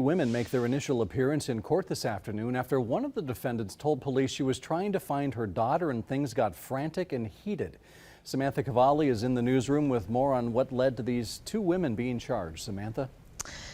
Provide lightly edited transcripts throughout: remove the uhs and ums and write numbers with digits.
Women make their initial appearance in court this afternoon after one of the defendants told police she was trying to find her daughter and things got frantic and heated. Samantha Cavalli is in the newsroom with more on what led to these two women being charged. Samantha?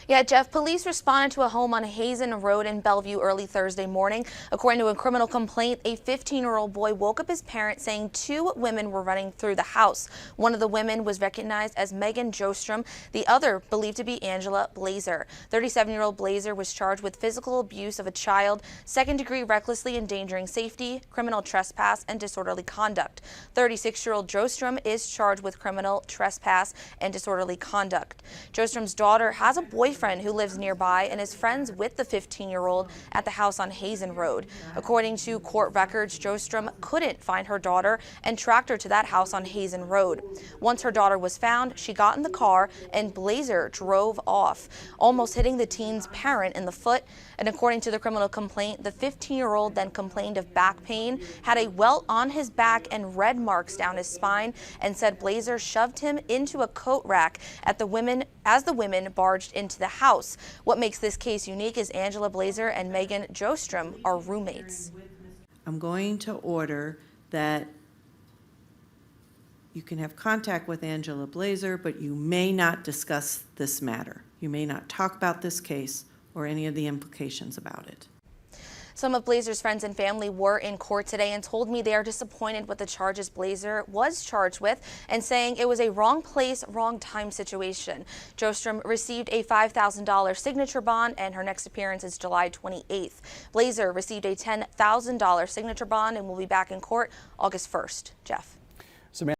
Yeah, Jeff, police responded to a home on Hazen Road in Bellevue early Thursday morning. According to a criminal complaint, a 15-year-old boy woke up his parents saying two women were running through the house. One of the women was recognized as Megan Jostrom, the other believed to be Angela Blazer. 37-year-old Blazer was charged with physical abuse of a child, second-degree recklessly endangering safety, criminal trespass, and disorderly conduct. 36-year-old Jostrom is charged with criminal trespass and disorderly conduct. Jostrom's daughter has a boyfriend who lives nearby and is friends with the 15-year-old at the house on Hazen Road. According to court records, Jostrom couldn't find her daughter and tracked her to that house on Hazen Road. Once her daughter was found, she got in the car and Blazer drove off, almost hitting the teen's parent in the foot. And according to the criminal complaint, the 15-year-old then complained of back pain, had a welt on his back and red marks down his spine, and said Blazer shoved him into a coat rack as the women barged into the house. What makes this case unique is Angela Blazer and Megan Jostrom are roommates. I'm going to order that you can have contact with Angela Blazer, but you may not discuss this matter. You may not talk about this case or any of the implications about it. Some of Blazer's friends and family were in court today and told me they are disappointed with the charges Blazer was charged with and saying it was a wrong place, wrong time situation. Jostrom received a $5,000 signature bond and her next appearance is July 28th. Blazer received a $10,000 signature bond and will be back in court August 1st. Jeff.